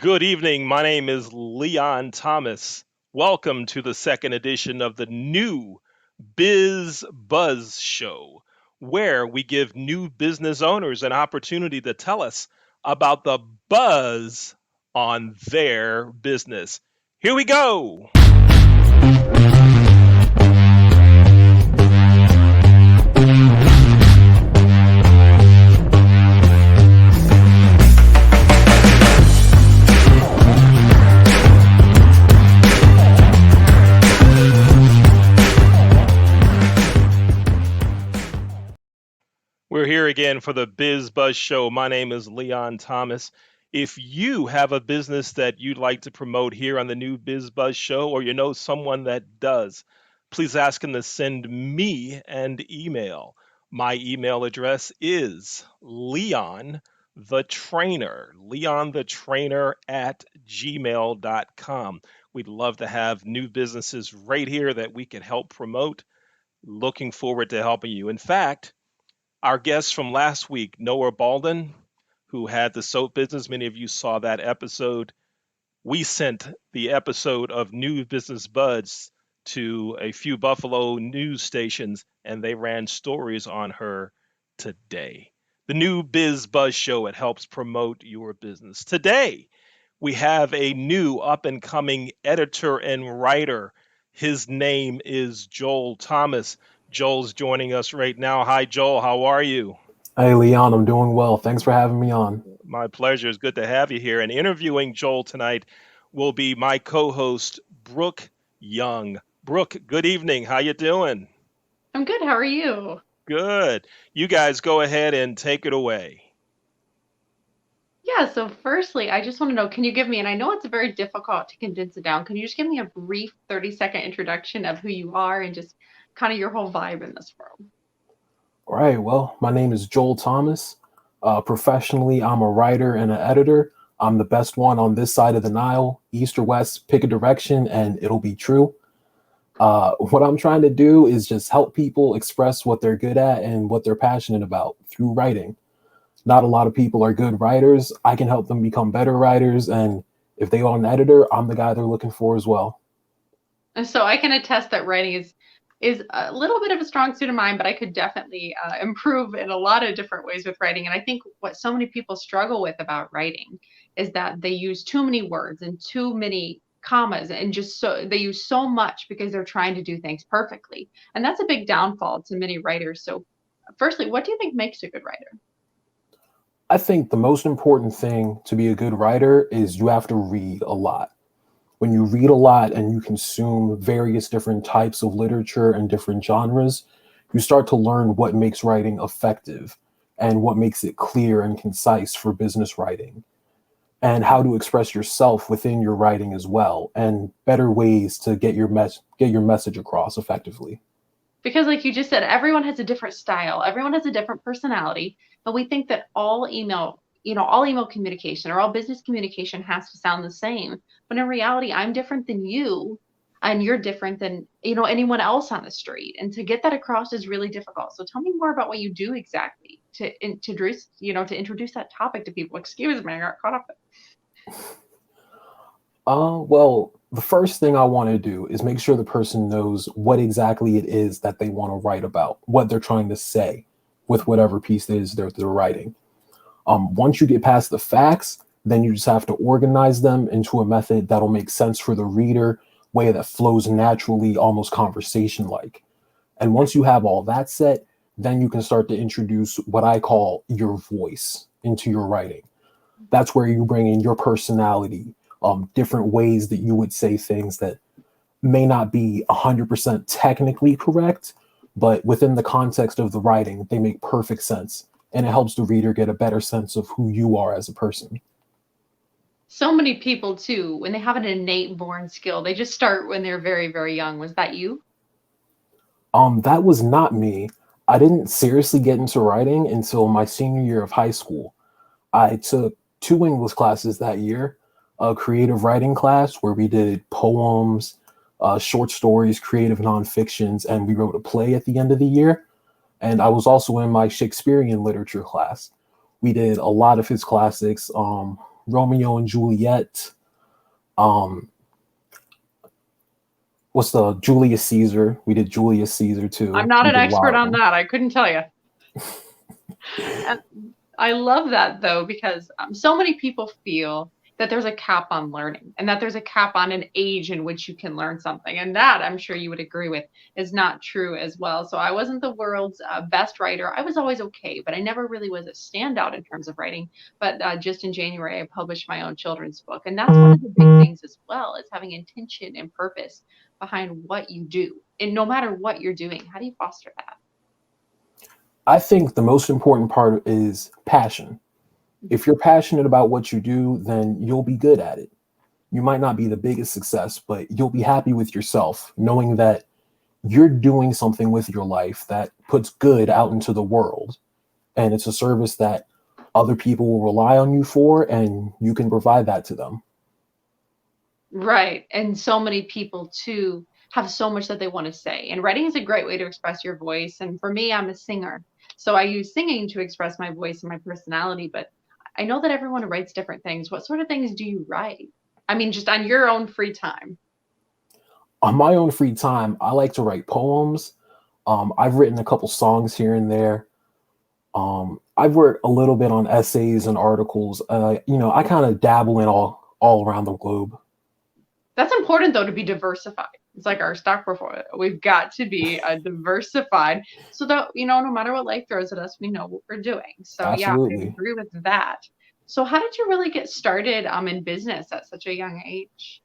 Good evening. My name is Leon Thomas. Welcome to the second edition of the new Bizz Buzz show, where we give new business owners an opportunity to tell us about the buzz on their business. Here we go. We're here again for the Biz Buzz Show. My name is Leon Thomas. If you have a business that you'd like to promote here on the new Biz Buzz Show, or you know someone that does, please ask them to send me an email. My email address is LeonTheTrainer at gmail.com. We'd love to have new businesses right here that we can help promote. Looking forward to helping you. In fact, our guest from last week, Noah Baldwin, who had the soap business, many of you saw that episode. We sent the episode of New Business Buzz to a few Buffalo news stations, and they ran stories on her today. The new Biz Buzz Show, it helps promote your business. Today, we have a new up and coming editor and writer. His name is Joel Thomas. Joel's joining us right now. Hi, Joel. How are you? Hey, Leon, I'm doing well. Thanks for having me on. My pleasure. It's good to have you here. And interviewing Joel tonight will be my co-host, Brooke Young. Brooke, good evening. How you doing? I'm good. How are you? Good. You guys go ahead and take it away. Yeah, so firstly, I just want to know, can you give me, and I know it's very difficult to condense it down, can you just give me a brief 30-second introduction of who you are and just kind of your whole vibe in this world? All right. Well, my name is Joel Thomas. Professionally, I'm a writer and an editor. I'm the best one on this side of the Nile, east or west, pick a direction and it'll be true. What I'm trying to do is just help people express what they're good at and what they're passionate about through writing. Not a lot of people are good writers. I can help them become better writers. And if they want an editor, I'm the guy they're looking for as well. And so I can attest that writing is a little bit of a strong suit of mine, but I could definitely improve in a lot of different ways with writing. And I think what so many people struggle with about writing is that they use too many words and too many commas and just so they use so much because they're trying to do things perfectly. And that's a big downfall to many writers. So firstly, what do you think makes a good writer? I think the most important thing to be a good writer is you have to read a lot. When you read a lot and you consume various different types of literature and different genres, you start to learn what makes writing effective and what makes it clear and concise for business writing, and how to express yourself within your writing as well, and better ways to get your message across effectively. Because like you just said, everyone has a different style, everyone has a different personality, but we think that all email communication or all business communication has to sound the same. But in reality, I'm different than you and you're different than, anyone else on the street. And to get that across is really difficult. So tell me more about what you do exactly to introduce that topic to people. Excuse me, I got caught up. Well, the first thing I want to do is make sure the person knows what exactly it is that they want to write about, what they're trying to say with whatever piece it is they're writing. Once you get past the facts, then you just have to organize them into a method that'll make sense for the reader, way that flows naturally, almost conversation-like. And once you have all that set, then you can start to introduce what I call your voice into your writing. That's where you bring in your personality, different ways that you would say things that may not be 100% technically correct, but within the context of the writing, they make perfect sense. And it helps the reader get a better sense of who you are as a person. So many people too, when they have an innate born skill, they just start when they're very, very young. Was that you? That was not me. I didn't seriously get into writing until my senior year of high school. I took 2 English classes that year, a creative writing class where we did poems, short stories, creative nonfictions, and we wrote a play at the end of the year. And I was also in my Shakespearean literature class. We did a lot of his classics, Romeo and Juliet. Um, what's the Julius Caesar? We did Julius Caesar I'm too. not We an did a lot expert of on them. that. I couldn't tell you. And I love that though, because so many people feel that there's a cap on learning and that there's a cap on an age in which you can learn something. And that, I'm sure you would agree with, is not true as well. So I wasn't the world's best writer. I was always okay, but I never really was a standout in terms of writing. But just in January, I published my own children's book. And that's one of the big things as well, is having intention and purpose behind what you do. And no matter what you're doing, how do you foster that? I think the most important part is passion. If you're passionate about what you do, then you'll be good at it. You might not be the biggest success, but you'll be happy with yourself, knowing that you're doing something with your life that puts good out into the world. And it's a service that other people will rely on you for, and you can provide that to them. Right. And so many people too have so much that they want to say. And writing is a great way to express your voice. And for me, I'm a singer. So I use singing to express my voice and my personality. But I know that everyone writes different things. What sort of things do you write? I mean, just on your own free time. On my own free time, I like to write poems. I've written a couple songs here and there. I've worked a little bit on essays and articles. I kind of dabble in all around the globe. That's important though, to be diversified. It's like our stock portfolio. We've got to be diversified so that, no matter what life throws at us, we know what we're doing. So yeah, I Absolutely. agree with that. So how did you really get started in business at such a young age?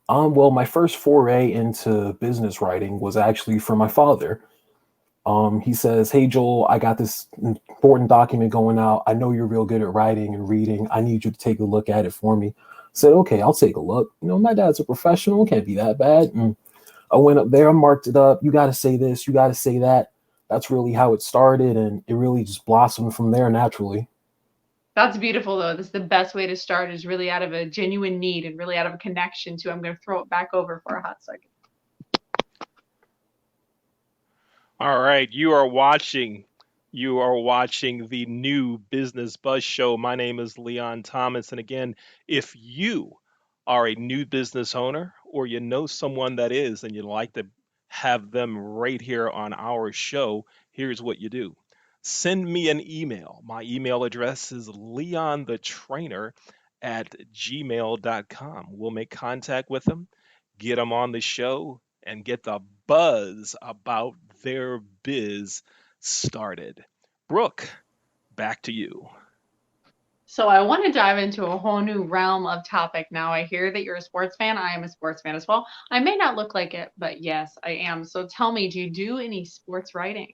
Well, my first foray into business writing was actually from my father. He says, "Hey Joel, I got this important document going out. I know you're real good at writing and reading. I need you to take a look at it for me." I said, "Okay, I'll take a look. My dad's a professional. It can't be that bad." And I went up there, I marked it up. You got to say this, you got to say that. That's really how it started, and it really just blossomed from there naturally. That's beautiful though. That's the best way to start, is really out of a genuine need and really out of a connection to, I'm going to throw it back over for a hot second. All right, you are watching the new Business Buzz show. My name is Leon Thomas, and again, if you are a new business owner or you know someone that is and you'd like to have them right here on our show, here's what you do. Send me an email. My email address is LeonTheTrainer@gmail.com. We'll make contact with them, get them on the show, and get the buzz about their biz started. Brooke, back to you. So I want to dive into a whole new realm of topic now. I hear that you're a sports fan. I am a sports fan as well. I may not look like it, but yes, I am. So tell me, do you do any sports writing?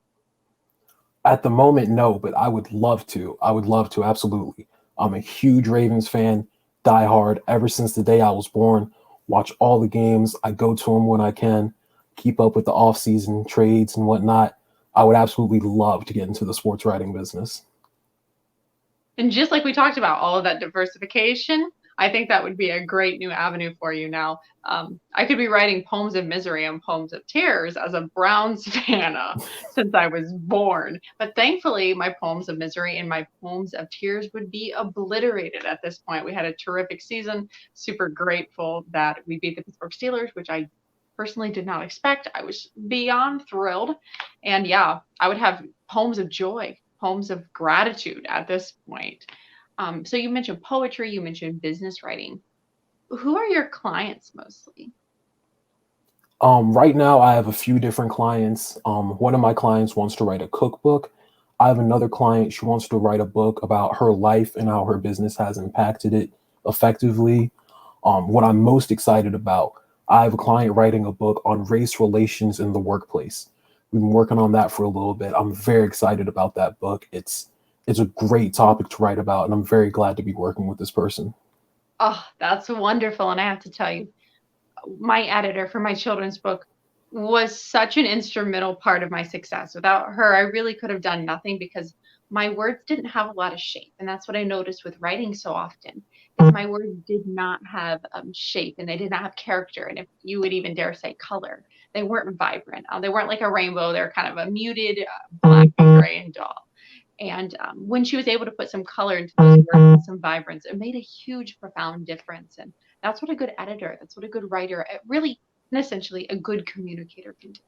At the moment, no, but I would love to. I would love to, absolutely. I'm a huge Ravens fan, die hard, ever since the day I was born. Watch all the games. I go to them when I can, keep up with the off-season trades and whatnot. I would absolutely love to get into the sports writing business. And just like we talked about, all of that diversification, I think that would be a great new avenue for you now. I could be writing poems of misery and poems of tears as a Browns fan since I was born. But thankfully, my poems of misery and my poems of tears would be obliterated at this point. We had a terrific season. Super grateful that we beat the Pittsburgh Steelers, which I personally did not expect. I was beyond thrilled. And yeah, I would have poems of joy, poems of gratitude at this point. So you mentioned poetry, you mentioned business writing. Who are your clients mostly? Right now, I have a few different clients. One of my clients wants to write a cookbook. I have another client, she wants to write a book about her life and how her business has impacted it effectively. What I'm most excited about, I have a client writing a book on race relations in the workplace. We've been working on that for a little bit. I'm very excited about that book. It's a great topic to write about, and I'm very glad to be working with this person. Oh, that's wonderful. And I have to tell you, my editor for my children's book was such an instrumental part of my success. Without her, I really could have done nothing, because my words didn't have a lot of shape. And that's what I noticed with writing so often, is my words did not have shape, and they did not have character. And if you would even dare say color, they weren't vibrant. They weren't like a rainbow. They're kind of a muted black and gray and dull. And when she was able to put some color into those words and some vibrance, it made a huge, profound difference. And that's what a good editor, that's what a good writer, really, and essentially a good communicator can do.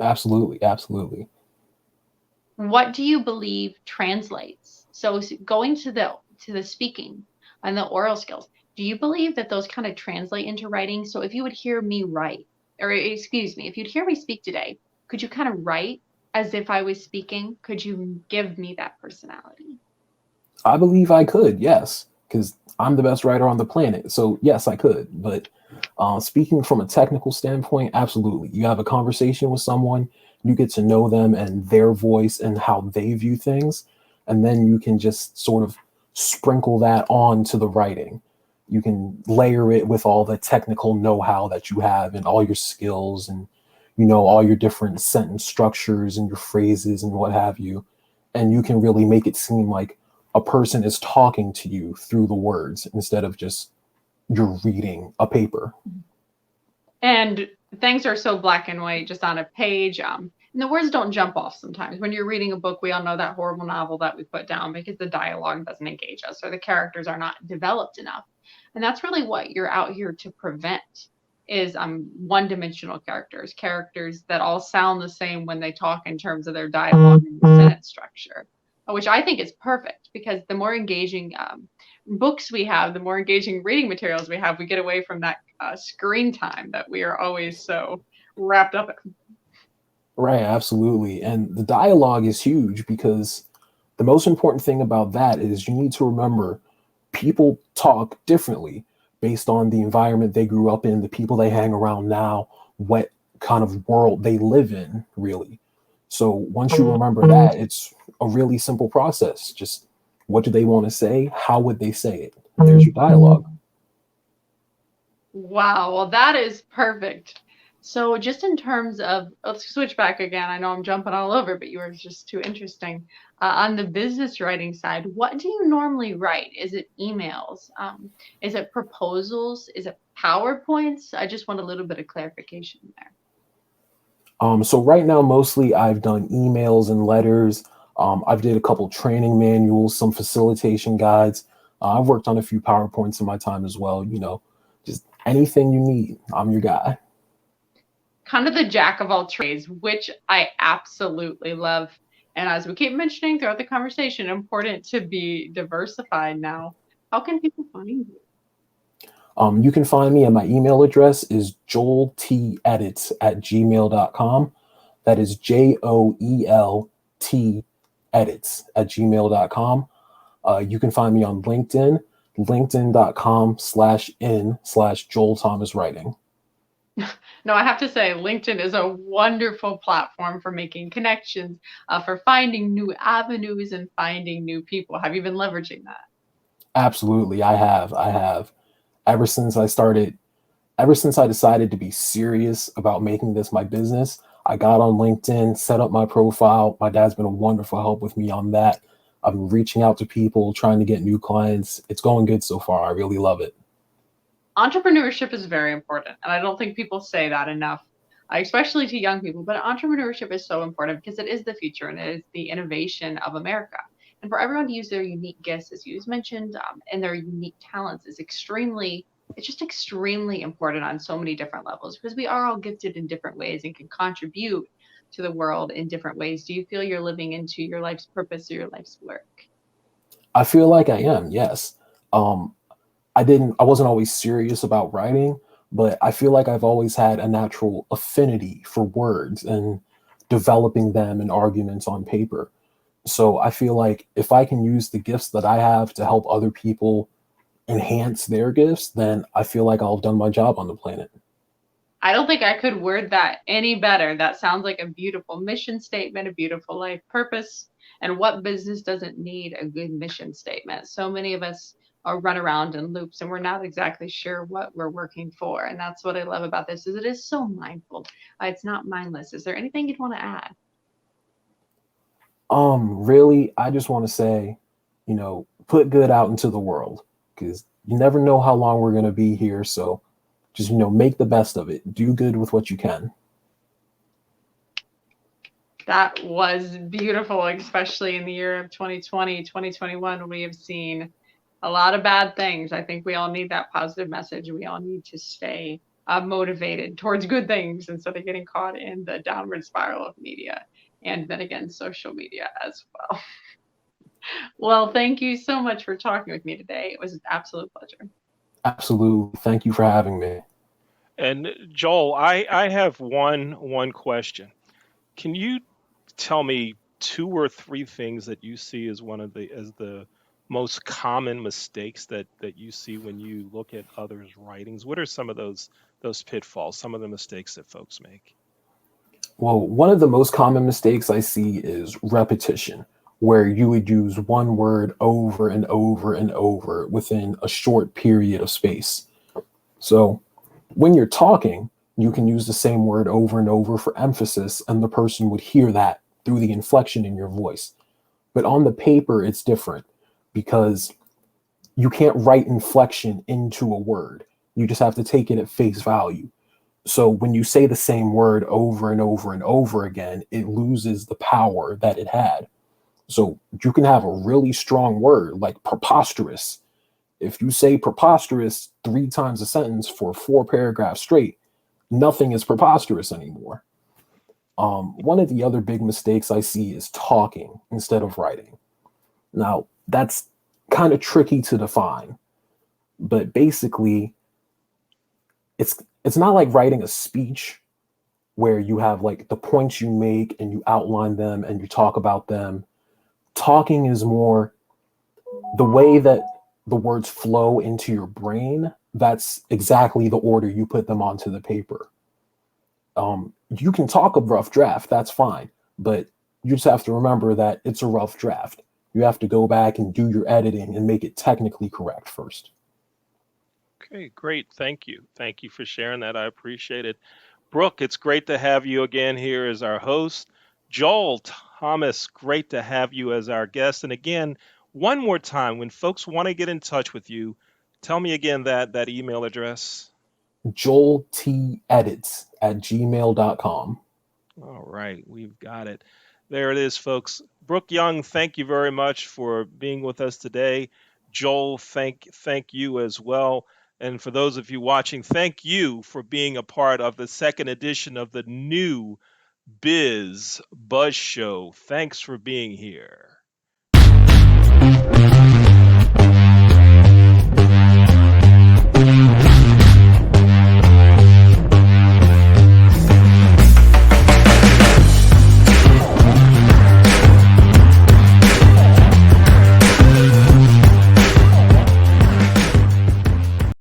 Absolutely, absolutely. What do you believe translates? So going to the speaking and the oral skills, do you believe that those kind of translate into writing? So if you would hear me write, or excuse me, if you'd hear me speak today, could you kind of write as if I was speaking? Could you give me that personality? I believe I could, yes, because I'm the best writer on the planet. So yes, I could. But speaking from a technical standpoint, absolutely. You have a conversation with someone, you get to know them and their voice and how they view things, and then you can just sort of sprinkle that on to the writing. You can layer it with all the technical know-how that you have and all your skills and all your different sentence structures and your phrases and what have you. And you can really make it seem like a person is talking to you through the words instead of just you're reading a paper. And things are so black and white just on a page. And the words don't jump off sometimes. When you're reading a book, we all know that horrible novel that we put down because the dialogue doesn't engage us or the characters are not developed enough. And that's really what you're out here to prevent is one-dimensional characters that all sound the same when they talk in terms of their dialogue and sentence structure, which I think is perfect because the more engaging books we have, the more engaging reading materials we have, we get away from that screen time that we are always so wrapped up in. Right, absolutely. And the dialogue is huge because the most important thing about that is you need to remember people talk differently based on the environment they grew up in, the people they hang around now, what kind of world they live in, really. So once you remember that, it's a really simple process. Just what do they want to say? How would they say it? There's your dialogue. Wow, well, that is perfect. So just in terms of, let's switch back again. I know I'm jumping all over, but you were just too interesting. On the business writing side, what do you normally write? Is it emails? Is it proposals? Is it PowerPoints? I just want a little bit of clarification there. So right now, mostly I've done emails and letters. I've did a couple training manuals, some facilitation guides. I've worked on a few PowerPoints in my time as well. Just anything you need, I'm your guy. Kind of the jack of all trades, which I absolutely love. And as we keep mentioning throughout the conversation, important to be diversified now. How can people find you? You can find me, and my email address is joeltedits@gmail.com. That is JOELTedits@gmail.com. You can find me on LinkedIn, linkedin.com/in/Joel Thomas Writing. No, I have to say, LinkedIn is a wonderful platform for making connections, for finding new avenues and finding new people. Have you been leveraging that? Absolutely, I have. Ever since I decided to be serious about making this my business, I got on LinkedIn, set up my profile. My dad's been a wonderful help with me on that. I've been reaching out to people, trying to get new clients. It's going good so far. I really love it. Entrepreneurship is very important, and I don't think people say that enough, especially to young people. But entrepreneurship is so important because it is the future and it is the innovation of America. And for everyone to use their unique gifts, as you mentioned, and their unique talents is extremely important on so many different levels because we are all gifted in different ways and can contribute to the world in different ways. Do you feel you're living into your life's purpose or your life's work? I feel like I am, yes. I wasn't always serious about writing, but I feel like I've always had a natural affinity for words and developing them in arguments on paper. So I feel like if I can use the gifts that I have to help other people enhance their gifts, then I feel like I'll have done my job on the planet. I don't think I could word that any better. That sounds like a beautiful mission statement, a beautiful life purpose. And what business doesn't need a good mission statement? So many of us run around in loops and we're not exactly sure what we're working for. And that's what I love about this is it is so mindful. It's not mindless. Is there anything you'd want to add? Really, I just want to say, put good out into the world because you never know how long we're going to be here. So just, make the best of it. Do good with what you can. That was beautiful, especially in the year of 2020, 2021. We have seen a lot of bad things. I think we all need that positive message. We all need to stay motivated towards good things instead of getting caught in the downward spiral of media and then again, social media as well. Well, thank you so much for talking with me today. It was an absolute pleasure. Absolutely. Thank you for having me. And Joel, I have one question. Can you tell me two or three things that you see as the most common mistakes that you see when you look at others' writings? What are some of those pitfalls, some of the mistakes that folks make? Well, one of the most common mistakes I see is repetition, where you would use one word over and over and over within a short period of space. So when you're talking, you can use the same word over and over for emphasis, and the person would hear that through the inflection in your voice. But on the paper, it's different because you can't write inflection into a word. You just have to take it at face value. So when you say the same word over and over and over again, it loses the power that it had. So you can have a really strong word like preposterous. If you say preposterous 3 times a sentence for 4 paragraphs straight, nothing is preposterous anymore. One of the other big mistakes I see is talking instead of writing. Now, that's kind of tricky to define, but basically, it's not like writing a speech where you have like the points you make and you outline them and you talk about them. Talking is more the way that the words flow into your brain. That's exactly the order you put them onto the paper. You can talk a rough draft, that's fine, but you just have to remember that it's a rough draft. You have to go back and do your editing and make it technically correct first. Okay, great. Thank you. Thank you for sharing that. I appreciate it. Brooke, it's great to have you again here as our host. Joel Thomas, great to have you as our guest. And again, one more time, when folks want to get in touch with you, tell me again that email address. JoelTEdits@gmail.com. All right, we've got it. There it is, folks. Brooke Young, thank you very much for being with us today. Joel, thank you as well. And for those of you watching, thank you for being a part of the second edition of the new Bizz Buzz Show. Thanks for being here.